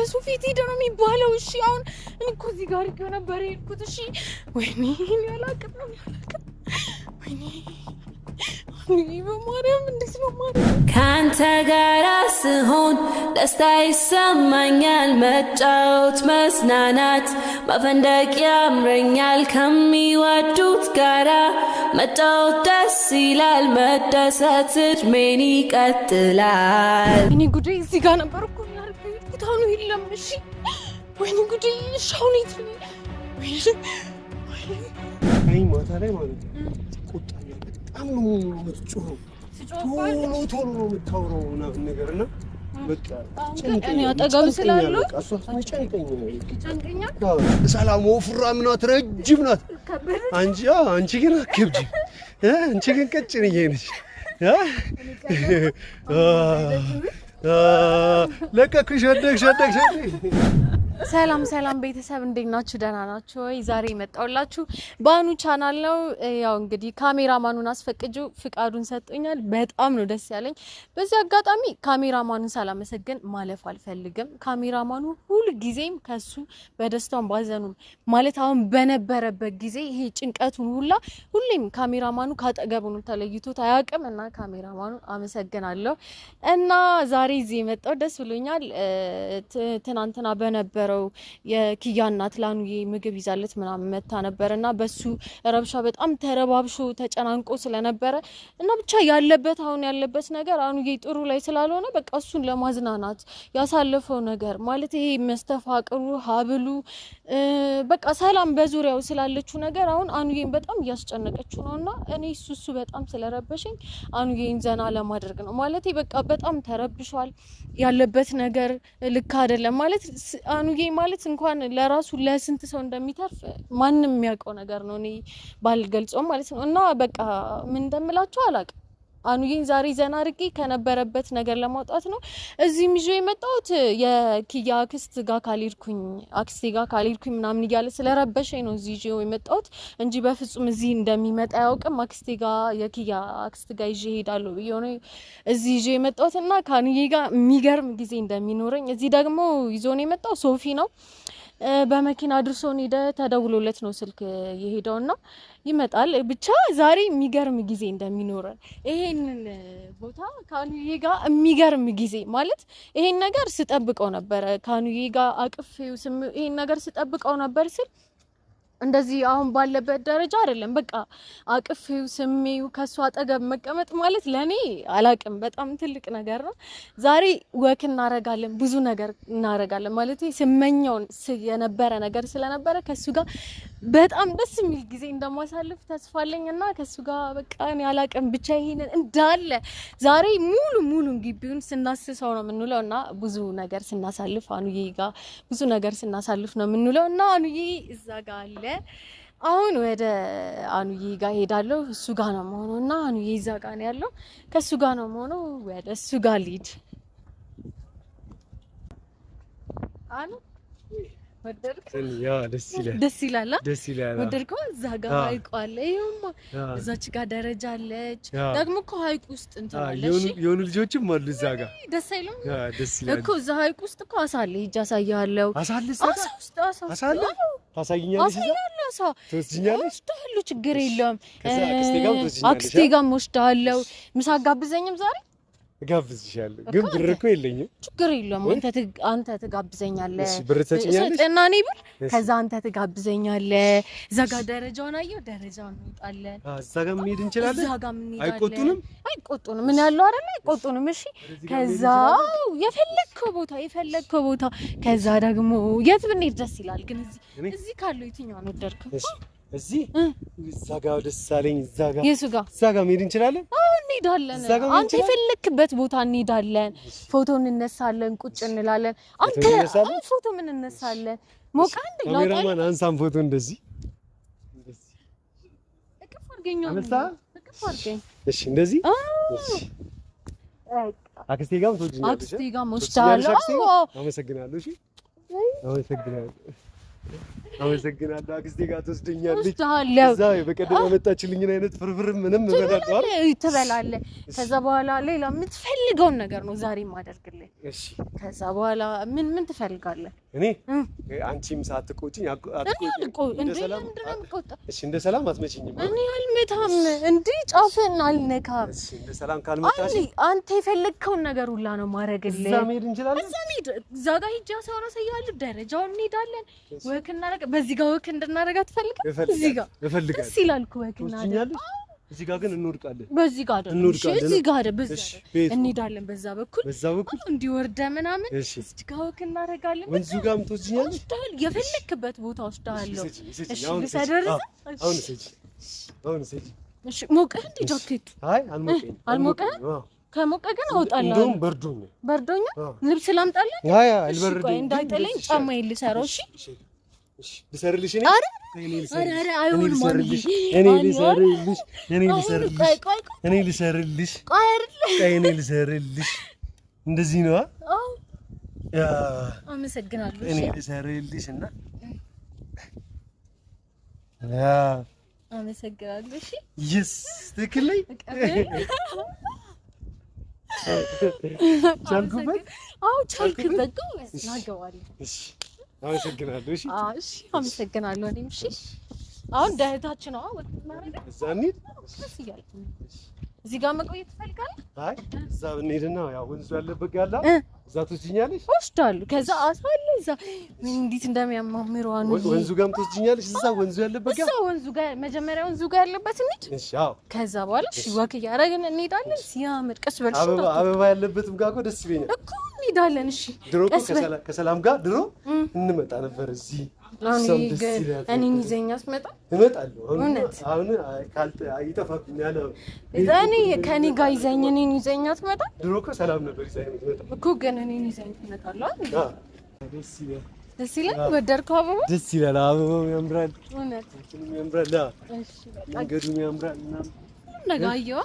በሱ ፊት ሄደ ነው የሚባለው። እሺ አሁን እኔ እኮ እዚህ ጋር ይገው ነበር የሄድኩት። እሺ ወይኔ ያላቅም ወይኔ በማርያም እንዴት ነው ማርያም ካንተ ጋር ስሆን ደስታ ይሰማኛል መጫወት መዝናናት መፈንደቅ ያምረኛል ከሚወዱት ጋራ መጫወት ደስ ይላል መደሰት እድሜን ይቀጥላል እኔ ጉዴ እዚህ ጋር ነበር እኮ ያልኩት አሁን የለም እሺ ወይኔ ጉዴ ሻውን ይት አይ ማታ ላይ ማለት ነው ቁጣ በጣም ነው የምትጮኸው ቶሎ ነው የምታወራው ምናምን ነገርና በቃ እኔ አጠገብ ስላለው ጨንቀኛ ሰላም ወፍራም ናት ረጅም ናት አንቺ ግን አከብጂ አንቺ ግን ቀጭን ነሽ ለቀኩሽ ወደቅሽ ሰላም ቤተሰብ እንዴት ናችሁ? ደህና ናችሁ ወይ? ዛሬ መጣውላችሁ ባኑ ቻናል ነው። ያው እንግዲህ ካሜራማኑን አስፈቅጁ ፍቃዱን ሰጥቶኛል። በጣም ነው ደስ ያለኝ። በዚህ አጋጣሚ ካሜራማኑን ሳላመሰግን ማለፍ አልፈልግም። ካሜራማኑ ሁሉ ጊዜም ከሱ በደስታውም ባዘኑም ማለት አሁን በነበረበት ጊዜ ይሄ ጭንቀቱን ሁሌም ካሜራማኑ ካጠገቡ ነው ተለይቶት አያውቅም እና ካሜራማኑ አመሰግናለሁ። እና ዛሬ እዚህ የመጣው ደስ ብሎኛል። ትናንትና በነበረው የኪያ እናት ላኑዬ ምግብ ይዛለት ምናምን መታ ነበርና በሱ ረብሻ በጣም ተረባብሾ ተጨናንቆ ስለነበረ እና ብቻ ያለበት ነገር አኑዬ ጥሩ ላይ ስላልሆነ በቃ እሱን ለማዝናናት ያሳለፈው ነገር ማለት ይሄ መስተፋቅሩ ሀብሉ በቃ ሰላም በዙሪያው ስላለችው ነገር አሁን አኑዬን በጣም እያስጨነቀችው ነውና እኔ እሱ በጣም ስለረበሸኝ አኑዬን ዘና ለማድረግ ነው ማለት በቃ በጣም ተረብሿል ያለበት ነገር ልክ አይደለም ማለት አኑዬ ማለት እንኳን ለራሱ ለስንት ሰው እንደሚተርፍ ማንንም የሚያውቀው ነገር ነው እኔ ባልገልጾም ማለት ነው እና በቃ ምን እንደምላችሁ አላውቅም አኑዬን ዛሬ ዘና አድርጌ ከነበረበት ነገር ለማውጣት ነው እዚህ ይዤ የመጣሁት የኪያ አክስቴ ጋር ካልሄድኩኝ ምናምን እያለ ስለረበሸኝ ነው እዚህ ይዤ የመጣሁት እንጂ በፍጹም እዚህ እንደሚመጣ ያውቅም የኪያ አክስቴ ጋር ይዤ እሄዳለሁ ብዬ ነው እዚህ ይዤ የመጣሁት እና ከአኑዬ ጋር የሚገርም ጊዜ እንደሚኖረኝ እዚህ ደግሞ ይዞን የመጣው ሶፊ ነው በመኪና አድርሶን ሄደ ተደውሎለት ነው ስልክ የሄደውና ይመጣል ብቻ ዛሬ የሚገርም ጊዜ እንደሚኖረን ይሄንን ቦታ ካኑዬ ጋር የሚገርም ጊዜ ማለት ይሄን ነገር ስጠብቀው ነበር ካኑዬ ጋር አቅፌው ይሄን ነገር ስጠብቀው ነበር ስል እንደዚህ አሁን ባለበት ደረጃ አይደለም በቃ አቅፌው ስሜው ከሷ አጠገብ መቀመጥ ማለት ለኔ አላቅም በጣም ትልቅ ነገር ነው ዛሬ ወክ እናረጋለን ብዙ ነገር እናረጋለን ማለት ስመኛው የነበረ ነገር ስለነበረ ከሱ ጋር በጣም ደስ የሚል ጊዜ እንደማሳልፍ ተስፋለኝና ከሱ ጋር በቃ እኔ አላቅም ብቻ ይሄንን እንዳለ ዛሬ ሙሉ ግቢውን ስናስሰው ነው የምንውለውና ብዙ ነገር ስናሳልፍ አኑዬ ጋር ብዙ ነገር ስናሳልፍ ነው የምንውለውና አኑዬ እዛ ጋር አለ አሁን ወደ አኑዬ ጋር ሄዳለሁ እሱ ጋር ነው መሆኑና አኑዬ እዛ ጋር ነው ያለው ከሱ ጋር ነው መሆኑ ወደ እሱ ጋር ልሂድ አኑ ወደድክ ያ ደስ ይላል ወደድከው እዛ ጋር ሀይቁ አለ ይሁንማ እዛች ጋር ደረጃ አለች ደግሞ እኮ ሀይቁ ውስጥ እንትናለሽ የሆኑ ልጆችም አሉ እዛ ጋር ደስ አይልም ደስ ይላል እኮ እዛ ሀይቁ ውስጥ እኮ አሳ አለ ሂጅ አሳያለሁ አሳ አለ ታሳይኛለሽ አሳ ትወስጂኛለሽ ሁሉ ችግር የለም አክስቴ ጋር ወስዳለሁ ምሳ ጋብዘኝም ዛሬ ጋብዝሻለሁ ግን ብር እኮ የለኝም ችግር የለም አንተ ትጋብዘኛለህ እሺ ብር ተጭኛለሽ እና እኔ ብር ከዛ አንተ ትጋብዘኛለህ እዛ ጋር ደረጃውን እንወጣለን እዛ ጋር መሄድ እንችላለን እዛ ጋር እንሄዳለን አይቆጡንም ምን ያለው አይደል አይቆጡንም እሺ ከዛ የፈለከው ቦታ ከዛ ደግሞ የት ብንሄድ ደስ ይላል ግን እዚህ ካለው የትኛውን ወደድከው እዚህ እዛ ጋር ደስ አለኝ እዛ ጋር መሄድ እንችላለን እንሄዳለን አንተ የፈለክበት ቦታ እንሄዳለን ፎቶ እንነሳለን ቁጭ እንላለን አንተ ፎቶ ምን እንነሳለን ሞቃ እንደ ካሜራማን አንሳም ፎቶ እንደዚህ እቅፍ አድርገኝ እሺ እንደዚህ እሺ አክስቴ ጋርም ትወጂኛለሽ አክስቴ ጋርም ወስዳለሁ አመሰግናለሁ እሺ አመሰግናለሁ አመሰግናለሁ። አክስቴ ጋር ትወስደኛለች። እዛ በቀደም ያመጣችልኝን አይነት ፍርፍር ምንም እበላለሁ ትበላለህ። ከዛ በኋላ ሌላ የምትፈልገውን ነገር ነው ዛሬ የማደርግልህ። እሺ ከዛ በኋላ ምን ትፈልጋለህ? እኔ አንቺም ሳትቆጪኝ እንደ ሰላም አትመጪኝም? እኔ አልመታም እንዴ ጫፍን አልነካም። እሺ እንደ ሰላም ካልመጣሽ አንተ የፈለግከውን ነገር ሁላ ነው ማረግልህ። እዛ መሄድ እንችላለን። እዛ ጋር ሂጅ አሳውራለሁ። ደረጃውን እንሄዳለን። ወክ እናደርግ። በዚህ ጋር ወክ እንድናደርግ አትፈልግም? እዚህ ጋር እፈልጋለሁ። ደስ ይላል እኮ ወክ እናደርግ። እዚህ ጋር ግን እንወድቃለን። በዚህ ጋር አይደለም። እዚህ ጋር አይደለም። እንሄዳለን። በዛ በኩል እንዲወርደ ምናምን እዚህ ጋር ወክ እናደርጋለን። ወንዙ ጋር ምትወስጂኛለሽ? የፈለክበት ቦታ ወስዳለሁ። እሺ እሺ ሞቀህ እንዴ ጃኬቱ? አይ አልሞቀኝ። ከሞቀ ግን አውጣለሁ። እንደውም በርዶኛ ልብስ ላምጣልህ? አይ አልበርድም። እንዳይጠለኝ ጫማዬን ልሰራው። እሺ ልሰርልሽ እኔ? ኧረ አይሆንም። እኔ ልሰርልሽ። እንደዚህ ነው። አመሰግናለሁ። እኔ ልሰርልሽ እና አመሰግናለሁ። እሺ ይስ ትክክል ነኝ። ቻልኩበት? አዎ ቻልኩበት። ጎበዝ ናገዋለሁ። እሺ አመሰግናለሁ። እሺ እሺ አመሰግናለሁ። እኔም እሺ አሁን ደህታችን ነው ወጥ ማረጋ እዛ እንሂድ። እሺ እያልኩ እዚህ ጋር መቆየት ትፈልጋለህ? አይ እዛ እንሂድና ያው ወንዙ ያለበት ጋላ እዛ ትወስጂኛለሽ? ወስዳለሁ። ከዛ አሳለ እዛ ምን እንዴት እንደሚያማምሩ ወንዙ ጋር ትወስጂኛለሽ? እዛ ወንዙ ያለበት ጋር ወንዙ ጋር መጀመሪያ ወንዙ ጋር ያለበት እንሂድ። እሺ አዎ። ከዛ በኋላ እሺ ወክ እያደረግን እንሄዳለን። ሲያምር ቀስ በልሽ። አበባ ያለበትም ጋር እኮ ደስ ይለኛል እኮ እንሄዳለን። እሺ ድሮ ከሰላም ጋር ድሮ እንመጣ ነበር እዚህ። እኔን ይዘኛ ስመጣ እመጣለሁ። አሁን ይጠፋብኛል። ከእኔ ጋር ይዘኝ እኔን ይዘኛ ትመጣ። ድሮ እኮ ሰላም ነበር ይዘኝ የምትመጣው እኮ ግን እኔን ይዘኝ ትመጣለህ። ደስ ይላል። ወደድከው? አበባ ደስ ይላል። አበባው ያምራል። እውነት ያምራል። እሺ መንገዱም ያምራል። ነገ አየዋ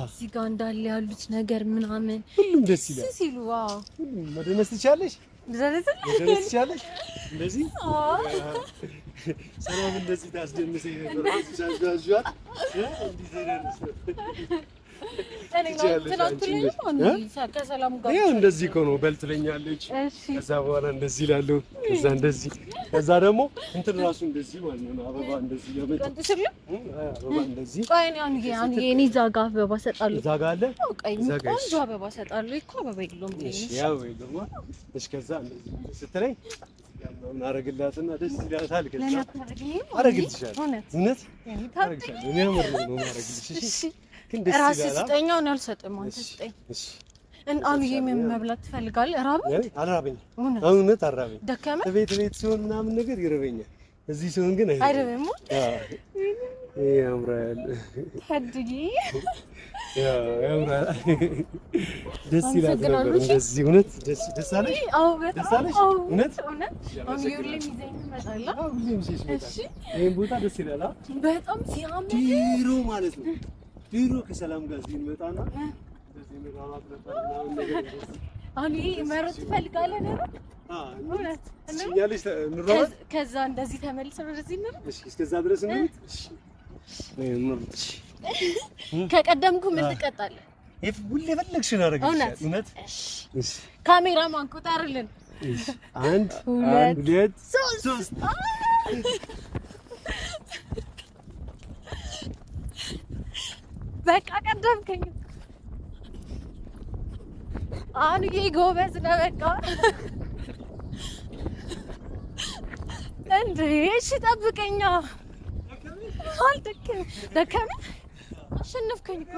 እዚህ ጋር እንዳለ ያሉት ነገር ምናምን ሁሉም ደስ ይላል ሲሉ ዋው ሁሉም መደነስ ትችያለሽ። መደነስ ትችያለሽ። እንደዚህ ሰላም እንደዚህ ታስደንሰኝ ነበር። አዛዛዟት እንዲህ ተደንስ ከሰላም ጋር ያው እንደዚህ እኮ ነው በል ትለኛለች። ከዛ በኋላ እንደዚህ እላለሁ። ከዛ እንደዚህ ከዛ ደግሞ እንትን ራሱ እንደዚህ ማለት ነው። አበባ እንደዚህ ያመጣ አበባ እንደዚህ እኔ እዛ ጋር አበባ እሰጣለሁ። እዛ ጋር አለ ቆንጆ አበባ እሰጣለሁ እኮ አበባ የለውም ብለሽ ያው ደግሞ እሺ ከዛ እንደዚህ ስትለኝ ምን አረግላትና ደስ ይላታል። ከዛ አረግልሻለሁ። እውነት አረግልሻለሁ። እኔ ነው ማረግልሽ። እሺ ግን ደስ ይላል። ራስህ ስጠኛው ነው አልሰጥም። አንተ ስጠኝ። እሺ አሉዬ ምን መብላት ትፈልጋለህ? እራበኝ? አልራበኝም። እውነት አልራበኝም። ደከመህ? ቤት ሲሆን ምናምን ነገር ይረበኛል። እዚህ ሲሆን ግን አይረበኝም። ያምራል። ታድጊ ያምራል። ደስ ይላል ነበር እንደዚህ። እውነት ደስ አለሽ? አዎ በጣም ደስ አለሽ? እውነት አሁን ሁሌም ይዘኝ ትመጣለህ? እሺ ይሄን ቦታ ደስ ይላል። በጣም ሲያምር ድሮ ማለት ነው ድሮ ከሰላም ጋር እዚህ እንመጣና እንደዚህ እንራራት ነበር ምናምን ነገር አሁን ይሄ መሮጥ ትፈልጋለህ ነው? እውነት እኛለሽ እንራራት። ከዛ እንደዚህ ተመልሰን ወደዚህ እንመጣ። እሺ እስከዛ ድረስ እንሂድ። እሺ እንመጣ። ከቀደምኩ ምን ትቀጣለህ? ሁሌ የፈለግሽውን አደረግልሻለሁ። እውነት እሺ ካሜራማን ቁጠርልን። እሺ 1 2 3 በቃ ቀደምከኝ። አሁን ጎበዝ ነህ። በቃ እንዴ እሺ ጠብቀኛ። አልደከመኝ። ደከመኝ። አሸነፍከኝ እኮ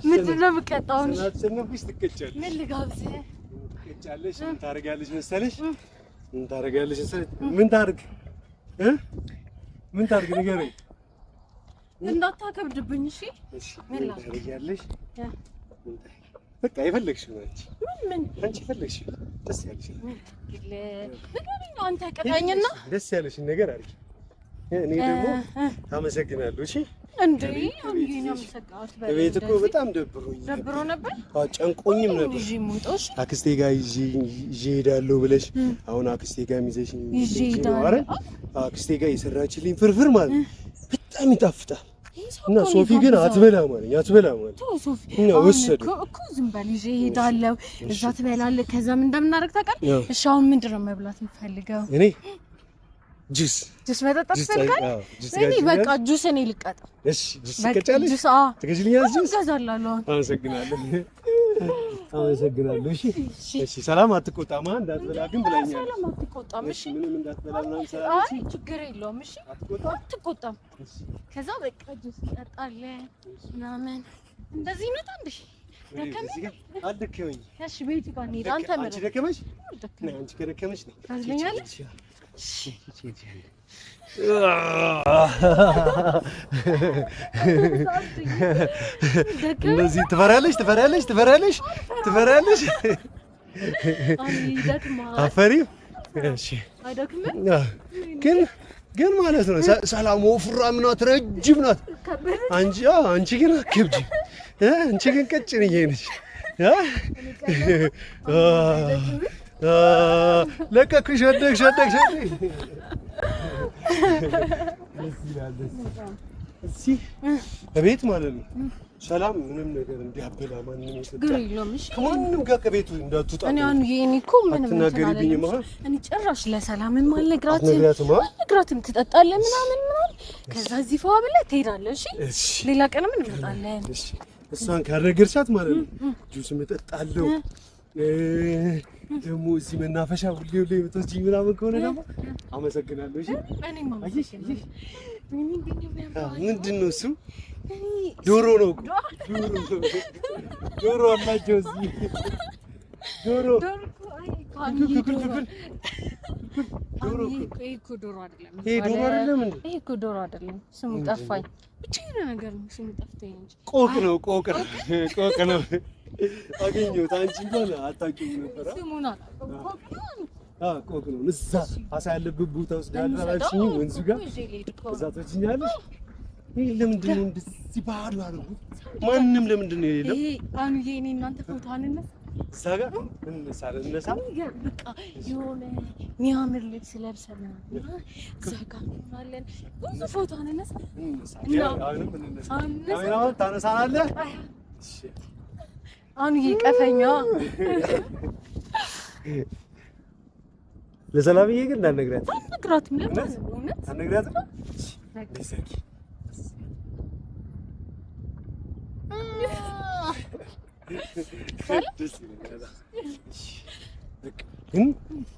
ምንድን ነው የምቀጣው? አሸነፍኩሽ። ትቀጫለሽ። ምን ልጋብዝህ? ትቀጫለሽ። ምን ታደርጊያለሽ መሰለሽ? ምን ታደርጊያለሽ መሰለሽ? ምን ታደርግ ምን ታርግ ንገረኝ። እንዳታከብድብኝ። እሺ ምን ታርጊያለሽ? በቃ የፈለግሽው አንቺ ምን አንቺ የፈለግሽው ደስ ያለሽ ንገረኝ። አንተ ቀጣኝና ደስ ያለሽን ነገር አድርጊ። እኔ ደግሞ ታመሰግናለሁ። እሺ እንዴ አንዴኛ መሰቃት ቤት እኮ በጣም ደብሮ ነበር። ጨንቆኝም ነበር። አክስቴ ጋር ይዤ እሄዳለሁ ብለሽ አሁን አክስቴ ጋር ይዘሽኝ አክስቴ ጋር የሰራችልኝ ፍርፍር ማለት በጣም ይጣፍጣል። እና ሶፊ ግን አትበላም አለኝ። ሶፊ እና ወሰዱ እኮ ዝም በል ይዤ እሄዳለሁ እዛ ትበላለህ። ከዛ ምን እንደምናደርግ ታውቃለህ? እሺ አሁን ምንድን ነው መብላት የምፈልገው? እኔ ጁስ መጠጣት ፈልጋለሁ። እኔ በቃ ጁስ እኔ ልቀጣ። እሺ ጁስ ትቀጫለሽ? ጁስ ትገዢልኛለሽ? ጁስ እገዛላለሁ። አመሰግናለሁ። እሺ ሰላም አትቆጣማ እንዳትበላ ግን ብላኛለሽ። ሰላም አትቆጣም። እሺ ምንም እንዳትበላ ምናምን ሰላም። አይ ችግር የለውም። እሺ አትቆጣም። ከዛ በቃ ጁስ ትጠጣለህ ምናምን እንደዚህ ነው ታንሽ ደከመኝ አልደከመኝ። እሺ ቤት ጋር እንሂድ። አንተ ምን አንቺ ደከመሽ? አንቺ ከደከመሽ ነው ታዝለኛለሽ። እንደዚህ ትፈሪያለሽ? አፈሪም እሺ አይደክምም ግን ማለት ነው። ሰላም ወፍራም ናት፣ ረጅም ናት። አንቺ ግን አከብጂ። አንቺ ግን ቀጭንዬ ነሽ። ለቀኩሽ። ወደቅሽ። እዚህ እቤት ማለት ነው። ሰላም ምንም ነገር እንዲያበላ ማንንም የለም። እሺ ከማንም ጋር ከቤቱ እንዳትወጣ። እኔ አሁን የኔ እኮ ምንም አትናገሪብኝም። እኔ ጭራሽ ለሰላምም አልነግራትም። ትጠጣለህ ምናምን ከዛ እዚህ ፈዋ ብለህ ትሄዳለህ። እሺ ሌላ ቀንም እንመጣለን። እሺ እሷን ካልነገርሻት ማለት ነው ጁስ እጠጣለሁ። ደግሞ እዚህ መናፈሻ ሁሌ የምትወስጂኝ ምናምን ከሆነ ደግሞ አመሰግናለሁ። እሺ ምንድን ነው እሱ? ዶሮ ነው። ዶሮ አላቸው እዚህ ዶሮ ዶሮ አይደለም። ስሙ ጠፋኝ። ብቻ የሆነ ነገር ነው ስሙ ጠፍቶኝ እንጂ ቆቅ ነው። አገኘሁት። አንቺ እንኳን አታውቂውም ነበር። ስሙን አላውቅም። ቆቅ ነው። እዛ አሳ ያለበት ቦታ ወስዳለሁ አላልሽኝ? ወንዙ ጋር እዛ ትወስጂኛለሽ። ለምንድን ነው እንደዚህ ባዶ አደረጉት? ማንም ለምንድን ነው የሌለው? አሁን የኔ እናንተ ፎቶ አንነሳ እዛ ጋር እንነሳ። በቃ የሆነ የሚያምር ልብስ ለብሰን እዛ ጋር እንሆናለን። ብዙ ፎቶ አንነሳ። አሁንም ታነሳናለህ? አሁን ይቀፈኛ ለሰላምዬ ግን እንዳትነግሪያት። አልነግራትም። ለምን እውነት አልነግራትም? ግን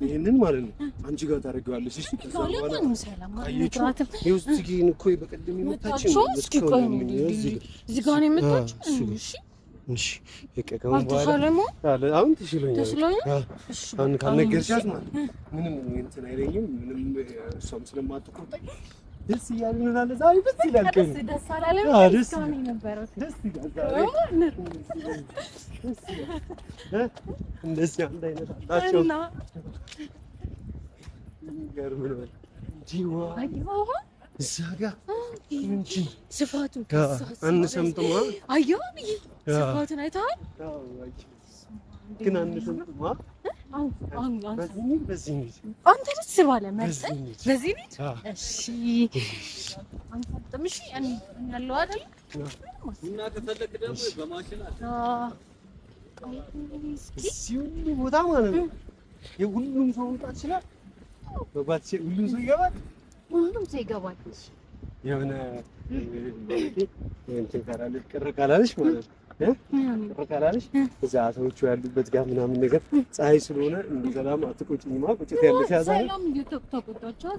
ይሄንን ማለት ነው አንቺ ጋር ታደርጊዋለሽ። እሺ ከዛ በኋላ ሰላም አልነግራትም። እዚህ ግን እኮ በቀደም የመጣችው እዚህ ጋር ነው የመጣችው። እሺ ከከም በኋላ አሁን ተሽሎኛል። አሁን ካልነገርሻት ማለት ምንም እንትን አይለኝም። ምንም እሷም ስለማትቆጣኝ ደስ እያልን እንላለን። ዛሬ ደስ ይላል። ደስ አላለም? ደስ ነበር። ደስ ይላል። እንደዚህ አንድ አይነት አላቸው። ገርም ነው። ጂዋ እዛ ጋር እንጂ ስፋቱን አንሰምጥማ። አየሁ ስፋቱን አይተሃል? ግን አንሰምጥማ። በዚህ አንተ ደስ ባለ መርጠህ በዚህ ቤት እሺ አንተም እሺ እኔ ያለው አይደል እና ከፈለክ ደግሞ በማሽን እዚህ ሁሉ ቦታ ማለት ነው የሁሉም ሰው መምጣት ይችላል። በባት ሁሉም ሰው ይገባል። የሆነ እንትን ካላለች ቅር ካላለች ማለት ነው ቅር ካላለች እዛ ሰዎቹ ያሉበት ጋር ምናምን ነገር ፀሐይ ስለሆነ እንደ ሰላም አትቆጭኝማ። ቁጭት ያለሽ ያዛኝ ሰላም እየተቆጣቸው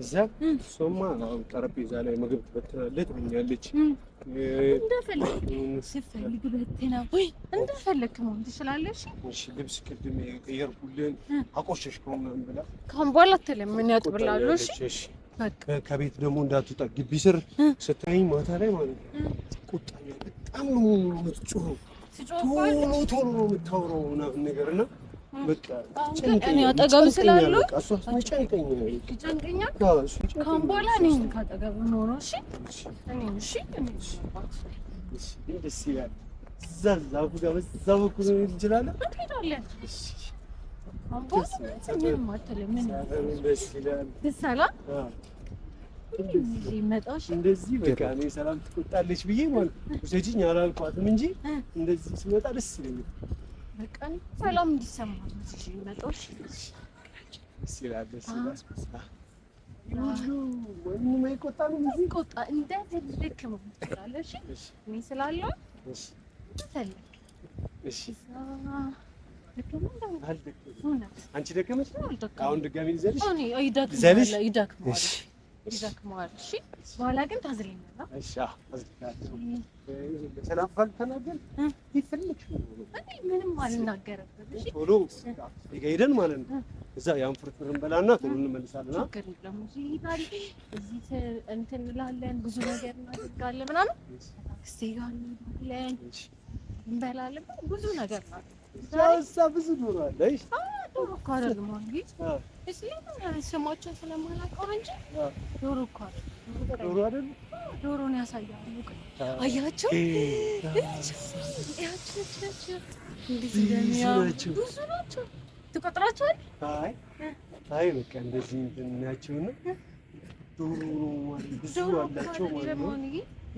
እዛ ሶማ ጠረጴዛ ላይ ምግብ ትበትናለች ትኛለች። ስፈልግ በትነው እንደፈለክ ነው ትችላለሽ። እሺ ልብስ ቅድም የቀየርኩልን አቆሸሽከው ምናምን ብላ ካሁን በኋላ ተለምን ያጥብላሉ። እሺ ከቤት ደግሞ እንዳትወጣ ግቢ ስር ስታይኝ ማታ ላይ ማለት ነው ቁጣኛ በጣም ነው የምትጮኸው። ቶሎ ነው የምታወራው ምናምን ነገር እና በቃ እኔ አጠገብ ስላለው እሱ ጨንቀኝ ነው ጨንቀኛል። ካም በኋላ እኔ ካጠገብ ነው ነው። እሺ እኔ እሺ ደስ ይላል። እዛ ዛፉ ጋር በዛ በኩል እንችላለን። እንሄዳለን። እሺ አምቦስ ምንም አትልም። ምን ደስ ይላል። ደስ አላ እንደዚህ በቃ እኔ ሰላም ትቆጣለች ብዬ ማለት ውሰጂኝ አላልኳትም እንጂ እንደዚህ ስመጣ ደስ ይለኛል። በቃ ሰላም እንዲሰማኝ እሺ መጣሽ። ደስ ይላል። ደስ ይላል። ወይንም አይቆጣም እዚህ ቆጣ እንደ ትልቅ ነው ትላለሽ። እኔ ስላለው እሺ ተፈልክ እሺ አንቺ ደከመሽ? አሁን ድጋሚ ልዘልሽ? እኔ ይደክማል። ይደክማል። እሺ በኋላ ግን ታዝለኛለህ። እሺ አዝልካለሁ። ሰላም ካልተናገር ይፈልክሽ ነው። እኔ ምንም አልናገርም። እሺ ቶሎ ሄደን ማለት ነው። እዛ ያን ፍርፍር እንበላና ቶሎ እንመልሳለን። ችግር የለም። እዚህ ሄዳለሁ። እዚህ እንትን እንላለን፣ ብዙ ነገር እናደርጋለን ምናምን። ታክሲ ጋር እንሄዳለን፣ እንበላለን፣ ብዙ ነገር ነው። እዛ ብዙ ዶሮ አለ። እሺ ዶሮ እኮ አይደለም እንጂ ስማቸውን ስለማላውቀው እንጂ ዶሮ እኮ ዶሮ አይደለም። ዶሮን ያሳያሉ። አያቸው ብዙ ናቸው። ትቆጥራቸዋል? አይ በቃ እንደዚህ እንትን ናቸውና ዶሮ ብዙ አላቸው ማለት ነው።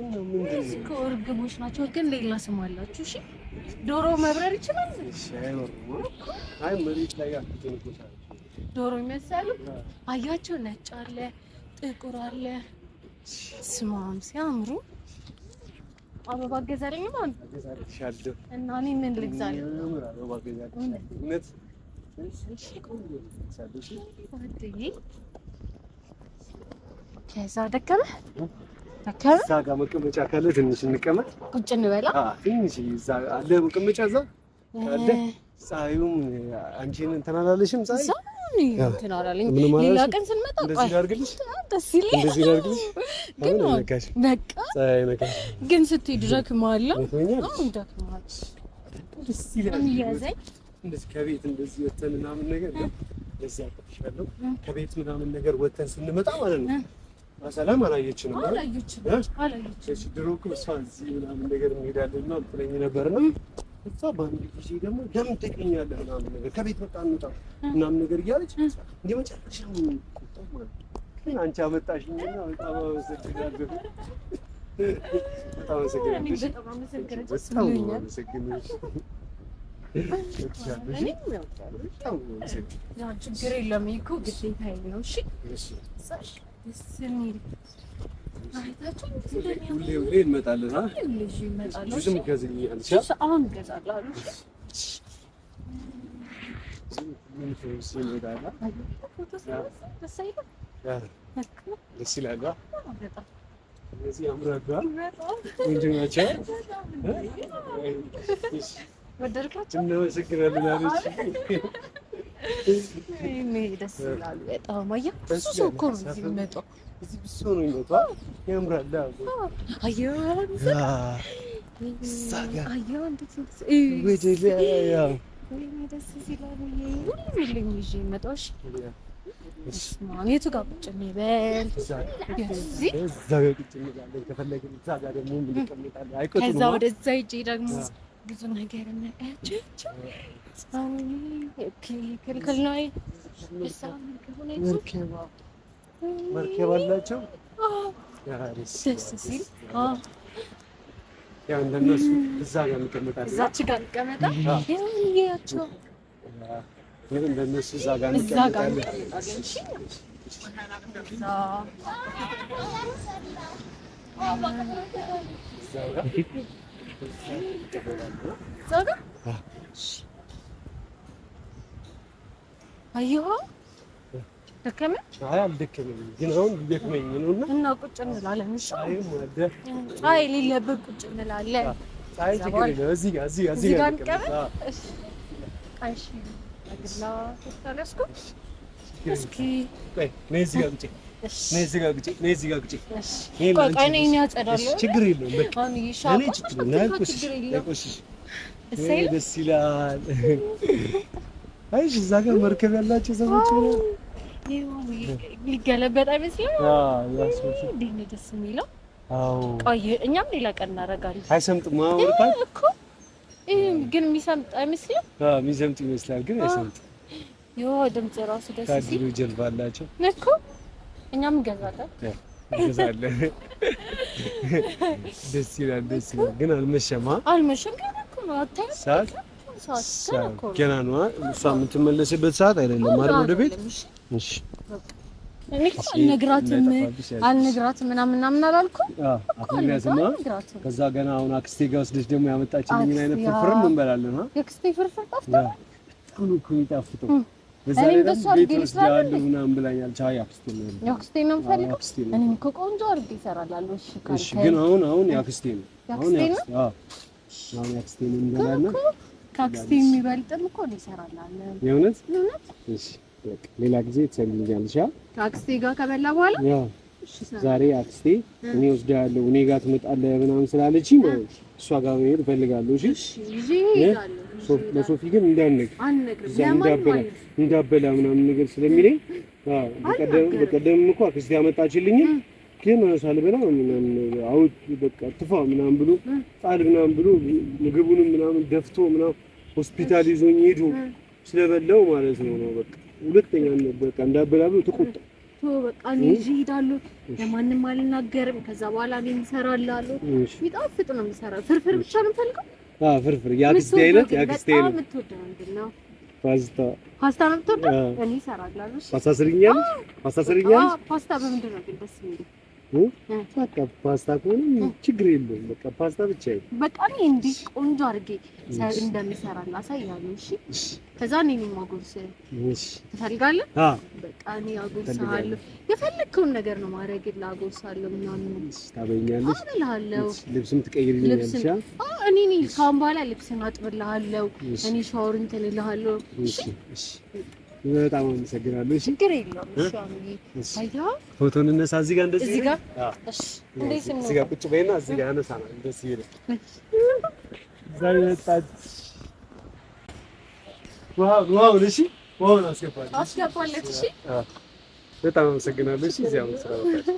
እነዚህ እኮ እርግቦች ናቸው፣ ግን ሌላ ስም አላችሁ። እሺ ዶሮ መብረር ይችላል? እሺ አይበሩም። አይ መሬት ላይ ያሉትን ቦታ ዶሮ ይመስላሉ። አያቸው ነጭ አለ፣ ጥቁር አለ። ስማም ሲያምሩ። አበባ ገዛልኝ ማለት ገዛልሻለሁ። እና እኔ ምን ልግዛልኝ? አበባ ገዛልኝ። እውነት ከዛ ደከመ እዛ ጋር መቀመጫ ካለ ትንሽ እንቀመጥ፣ ቁጭ እንበላ። ትንሽ እዛ አለ መቀመጫ እዛ ካለ ፀሐዩም አንቺን እንትን አላለሽም? ፀሐይ እንትን አላለኝ። ሌላ ቀን ስንመጣ እንደዚህ ላድርግልሽ? ደስ ይለኛል። እንደዚህ ላድርግልሽ? ግን ነካሽ በቃ ፀሐይ ነካሽ። ግን ስትሄድ ደክመሃል። ደክመሃል። ደስ ይላል። ያዘኝ እንደዚህ ከቤት እንደዚህ ወተን ምናምን ነገር ለዚህ አጥፍሻለሁ። ከቤት ምናምን ነገር ወተን ስንመጣ ማለት ነው ሰላም አላየችንም። አላየችም። ድሮ እኮ እሷ እዚህ ምናምን ነገር እንሄዳለን ነው ትለኝ ነበርና እሷ በአንድ ጊዜ ደግሞ ለምን ትቀኛለህ ምናምን ነገር ከቤት በቃ እንውጣ ምናምን ነገር እያለች እንደ መጨረሻ ቁጣ ማለት ነው። ግን አንቺ አመጣሽኝና በጣም አመሰግናለሁ። በጣም አመሰግናለሁ። በጣም አመሰግናለሁ። ችግር የለም እኮ ግዴታዬ ነው። እሺ ሁሌ እንመጣለን። ጁስም ገዝልኛለሽ? አሁን እገዛለሁ። ደስ ይላል። እነዚህ ያምራሉ። ምንድን ናቸው? ወደድካቸው? እናመሰግናለን አለች። ደስ ይላሉ በጣም። አየህ ብዙ ሰው እኮ ነው እዚህ የሚመጣው። እዚህ ብዙ ሰው ነው የሚመጣው። ያምራል። አየህ ደስ ይላል። ሁሉም የለኝ ይዤ የመጣው። እሺ የቱ ጋር ቁጭ እንበል? እዛ ጋር ቁጭ እንላለን። ከፈለግን እዛ ጋር ደግሞ እንቀመጣለን። አይቆጥም። ከዛ ወደዛ ሂጅ ደግሞ ብዙ ነገር እናያቸው። ክልክል ነው። መርከብ አላቸው። ደስ ሲል ያው እንደነሱ እዛ ጋር እንቀመጣለን። እዛች ጋር እንቀመጣለን። ያቸው እንደነሱ እዛ ጋር እንቀመጣለን። አየሁ ደከመ? አይ አልደከመኝም፣ ግን አሁን ሊደክመኝ ነውና እና ቁጭ እንላለን። ፀሐይ የሌለበት ቁጭ እንላለን። ፀሐይ ችግር የለም። እዚህ ጋር እንቀመጥ። እሺ አግላ ተነስኩ። እስኪ ነይ እዚህ ጋር ቁጭ፣ ነይ እዚህ ጋር ቁጭ፣ ነይ እዚህ ጋር ቁጭ። በቃ እኔ ያጸዳለሁ። ችግር የለውም። በቃ አሁን ይሻላል። ደስ ይላል። አይሽ እዛ ጋር መርከብ ያላቸው ሰዎች ነው ይገለበጥ አይመስልም? ያስወጥ እንዴት ነው ደስ የሚለው? አዎ ቆይ እኛም ሌላ ቀን እናደርጋለን። አይሰምጥም ማውርካል እኮ ግን የሚሰምጥ አይመስልም? የሚሰምጥ ይመስላል ግን አይሰምጥም። ድምጽ ራሱ ደስ ሲል ካዲሩ ጀልባ አላቸው እኮ እኛም እንገዛለን። እንገዛለን። ደስ ይላል ግን አልመሸም ግን እኮ ነው አታይም? ሰዓት ገና ነው። እሷ የምትመለስበት ሰዓት አይደለም አይደል? ወደ ቤት እሺ እኔ አልነግራትም ምናምን አላልኩም። ከዛ ገና አሁን አክስቴ ጋር ወስደሽ ደግሞ ያመጣችልኝን አይነት ፍርፍር እንበላለን። የአክስቴ ፍርፍር ጠፍቶ በጣም እኮ የሚጣፍጠው በዛ ላይ ቤት ወስደዋለሁ ምናምን ብላኛለች። አይ አክስቴ ነው የምፈልገው። እኔም እኮ ቆንጆ አድርጌ እሰራላለሁ። እሺ ግን አሁን የአክስቴ ነው። አሁን የአክስቴ ነው እንበላና ከአክስቴ የሚበልጥም እኮ ነው እሰራላለሁ። የእውነት እሺ በቃ ሌላ ጊዜ ትሰሚኛለሽ። ከአክስቴ ጋር ከበላ በኋላ ዛሬ አክስቴ እኔ ወስደዋለሁ እኔ ጋር ትመጣለህ ምናምን ስላለችኝ እሷ ጋር መሄድ እፈልጋለሁ። እሺ ለሶፊ ግን እንዳበላ ምናምን ነገር ስለሚለኝ በቀደም እኮ አክስቴ ያመጣችልኝ ግን ሳልበላ ምናምን አውጥ በቃ ትፋ ምናምን ብሎ ጣል ምናምን ብሎ ምግቡንም ምናምን ደፍቶ ምናምን ሆስፒታል ይዞኝ ሄዶ ስለበላው ማለት ነው በቃ ሁለተኛ በቃ እንዳበላ ብሎ ተቆጣ። በቃ እኔ እሄዳለሁ ለማንም አልናገርም። ከዛ በኋላ እኔ እሰራላለሁ። ይጣፍጥ ነው የምሰራው። ፍርፍር ብቻ ነው የምፈልገው። ፍርፍር የአክስቴ አይነት በጣም የምትወደው ምንድን ነው? ፓስታ ነው የምትወደው? እኔ እሰራላለሁ። ፓስታ ስሪኛለሽ? ፓስታ በምንድን ነው ግን ደስ የሚለው? በቃ ፓስታ ከሆነ ችግር የለውም። በቃ ፓስታ ብቻ ይሁን። በቃ እኔ እንዲህ ቆንጆ አድርጌ እንደምሰራልህ አሳያለሁ። እሺ ከዛ እኔ የማጎርስ ትፈልጋለህ? በቃ እኔ አጎርሳለሁ። የፈለግከውን ነገር ነው ማድረግልህ። አጎርሳለሁ ምናምን ታበኛለሽ። አብልሃለሁ። ልብስም ትቀይርልኛለሽ? እኔ ካሁን በኋላ ልብስን አጥብልሃለሁ። እኔ ሻወር እንትን እልሃለሁ። እሺ በጣም አመሰግናለሁ። እሺ ችግር የለውም። እሺ አሁን አይታ ፎቶ እንነሳ። እዚህ ጋር እንደዚህ ጋር እሺ እንደዚህ ነው። እዚህ ጋር ቁጭ በይና እዚህ ጋር አነሳና እንደዚህ ይሄድ ዛሬ መጣች። ዋው እሺ ዋው አስገባለች። እሺ በጣም አመሰግናለሁ። እሺ እዚያው ስራ ወጣች።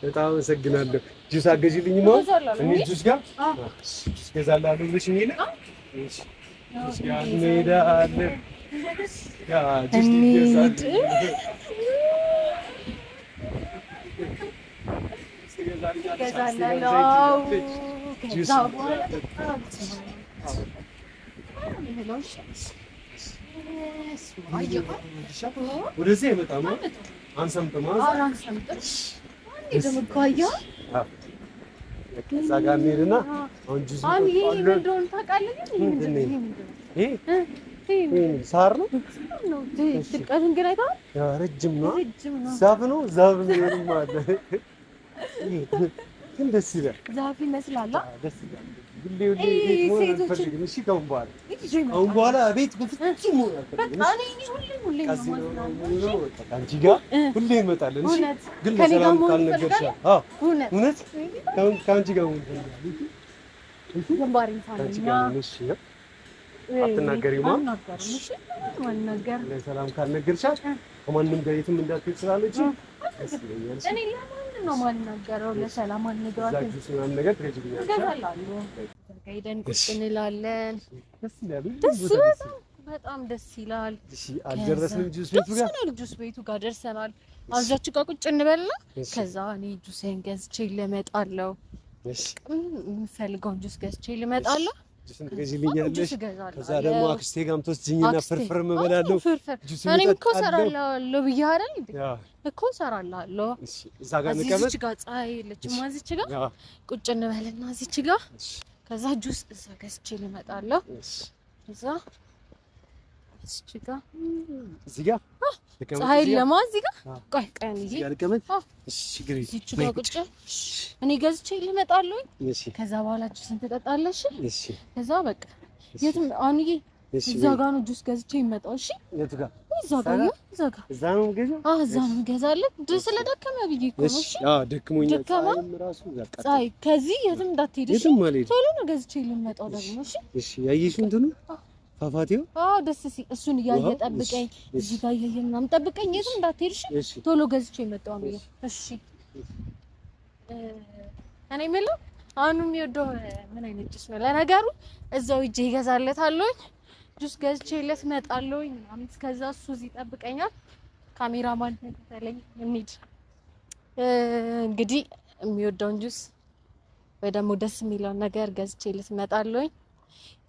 በጣም አመሰግናለሁ። ጁስ አገዢልኝ ነው እኔ ጁስ ጋር ጁስ ገዛላለሁ ብለሽ ነው? እሺ ጁስ ጋር እንሄዳለን። ያ ጁስ ወደዚህ አይመጣም። አንሰምጥም እዛ ጋር እንሄድና አሁን ጁስ ሳር ነው። ድርቀቱን ግን አይተኸዋል? ረጅም ነው። ዛፍ ነው። ዛፍ ነው ማለት ግን ደስ ይላል። ዛፍ ይመስላል። ደስ ይላል። አሁን በኋላ ቤት በፍጹም ከአንቺ ጋር ሁሌ እንመጣለን። ግን ለሰላም ካልነገርሻት እውነት ከአንቺ ጋር አትናገሪማ። ለሰላም ካልነገርሻት ከማንም ጋር የትም እንዳትሄድ ስላለች ደስ ይለኛል። ነው ማንናገረው። ለሰላም አንነግራትም። ነገር ትገዛለሁ። ሄደን ቁጭ እንላለን። ደስ በጣም ደስ ይላል። እሺ አልደረስንም። ጁስ ቤቱ ጋር ጁስ ቤቱ ጋር ደርሰናል። አዛች ጋር ቁጭ እንበልና ከዛ እኔ ጁስን ገዝቼ ልመጣለሁ። እሺ የምፈልገውን ጁስ ገዝቼ ልመጣለሁ። ጁስን ትገዢልኛለሽ? ከዛ ደግሞ አክስቴ ጋርም ትወስጂኝና ፍርፍር እበላለሁ። እኔም እኮ እሰራለሁ ብዬሽ አይደል እንዴ? እኮ እሰራለሁ። እሺ እዛ ጋር እንቀመጥ። እዚች ጋር ፀሐይ የለችም። እዚች ጋር ቁጭ እንበልና እዚች ጋር ከዛ ጁስ እዛ ገዝቼ ልመጣለሁ። እዛ እዚች ጋር እዚህ ጋር ፀሐይ ለማ እዚህ ጋር ቆይ እዚህ ጋር ልቀመጥ። እሺ ችግር የለም። እዚች ጋር ቁጭ እኔ ገዝቼ ልመጣለሁ። እሺ ከዛ በኋላ ጁስን ትጠጣለሽ። እሺ ከዛ በቃ የትም አሁንዬ እዛ ጋር ነው ጁስ ገዝቼ ይመጣው። እሺ የቱ ጋር እዛ ጋር እዛ ነው ገዛው። እዛ ነው ገዛለህ። ስለደከመ ብዬ እኮ ነው። እሺ ደክሞኛል። ራሱ ፀሐይ ከዚህ የትም እንዳትሄድ እሺ። ቶሎ ነው ገዝቼ ልመጣው ደግሞ እሺ። እሺ ያየሽው እንትኑ ፏፏቴው ደስ ሲል እሱን እያየ ጠብቀኝ። እዚህ ጋር እያየ ምናምን ጠብቀኝ። የትም እንዳትሄድ እሺ። ቶሎ ገዝቼ መጣው ነው። እሺ እኔ የምለው አሁን የሚወደው ምን አይነት ጁስ ነው? ለነገሩ እዛው ሂጅ ይገዛለታለሁ። ጁስ ገዝቼለት እመጣለሁ ምናምን። እስከዛ እሱ እዚህ ይጠብቀኛል። ካሜራማን ተከተለኝ እንሂድ። እንግዲህ የሚወደውን ጁስ ወይ ደግሞ ደስ የሚለውን ነገር ገዝቼለት እመጣለሁ።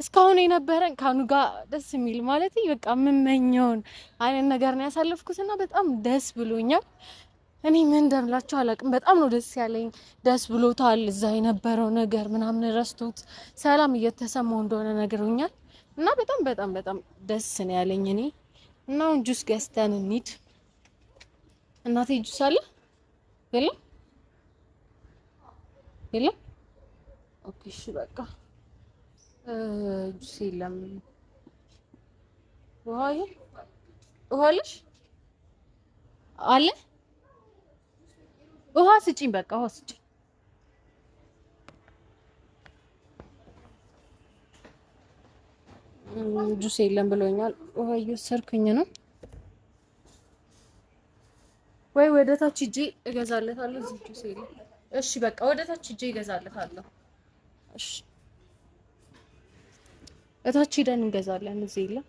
እስካሁን የነበረን ካኑ ጋር ደስ የሚል ማለት በቃ የምመኘውን አይነት ነገር ነው ያሳለፍኩትና በጣም ደስ ብሎኛል። እኔ ምን እንደምላችሁ አላውቅም። በጣም ነው ደስ ያለኝ። ደስ ብሎታል። እዛ የነበረው ነገር ምናምን ረስቶት ሰላም እየተሰማው እንደሆነ ነግሮኛል እና በጣም በጣም በጣም ደስ ነው ያለኝ እኔ እና አሁን ጁስ ገዝተን እንሂድ። እናቴ ጁስ አለ የለም? የለም? ኦኬ እሺ በቃ ጁስ የለም። ውሃ አለሽ? አለ ውሃ ስጪኝ። በቃ ውሃ ስጪኝ። ጁስ የለም ብሎኛል። ውሃ እየወሰድኩኝ ነው። ወይ ወደ ታች ሂጅ እገዛለታለሁ። እዚህ ጁስ የለም። እሺ በቃ ወደ ታች ሂጅ እገዛለታለሁ። እሺ እታች ሄደን እንገዛለን። እዚህ የለም።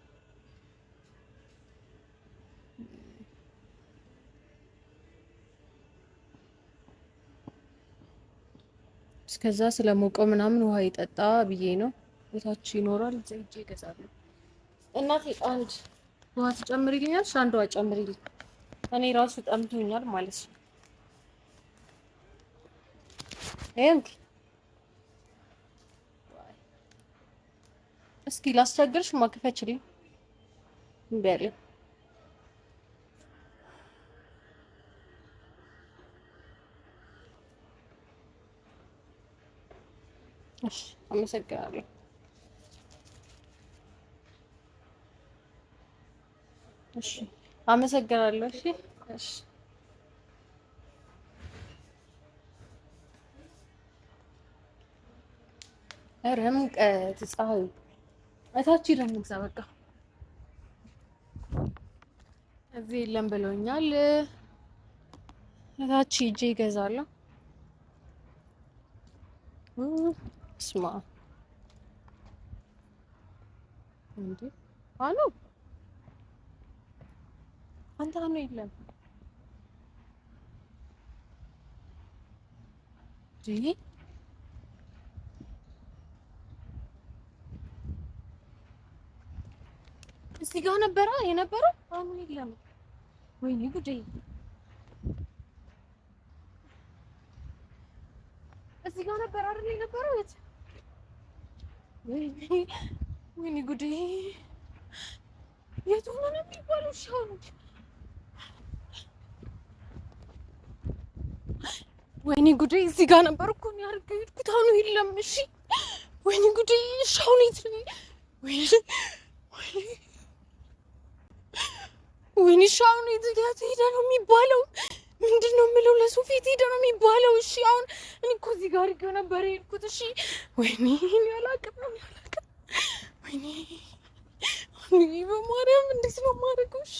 እስከዛ ስለሞቀው ምናምን ውሃ ይጠጣ ብዬ ነው። እታች ይኖራል። እዛ ሂጅ እገዛለሁ። እናቴ አንድ ውሃ ትጨምሪልኛለሽ? አንድ ውሃ ጨምሪልኝ። እኔ ራሱ ጠምቶኛል ማለት ነው። እስኪ ላስቸግርሽ ማክፈችልኝ እንበል። እሺ አመሰግናለሁ። እሺ አመሰግናለሁ። እሺ እሺ ረምቀት ፀሐይ እታች ሄደን እንግዛ። በቃ እዚህ የለም ብለውኛል። እታች ሂጅ እገዛለሁ። ስማ እንዴ አሉ አንተ ነው የለም ጂ እዚህ ጋር ነበረ የነበረው። አሁን የለም። ወይኔ ጉዴ! እዚህ ጋር ነበር አይደል የነበረው? የት? ወይኔ ጉዴ! የት ሆነ ነው የሚባለው? ሻው ወይኔ ጉዴ! እዚህ ጋር ነበር እኮ ነው ያርገው ይልኩት። አሁን የለም። እሺ ወይኔ ጉዴ! ሻው ነው የት ነው? ወይኔ ሻው ነው የት ሄደ ነው የሚባለው? ምንድን ነው የምለው? ለሶፊ ሄደ ነው የሚባለው? እሺ አሁን እኔ እኮ እዚህ ጋር አድርጌው ነበር የሄድኩት። እሺ ወይኔ እኔ አላውቅም። ወይኔ በማርያም እንዴት ነው የማደርገው? እሺ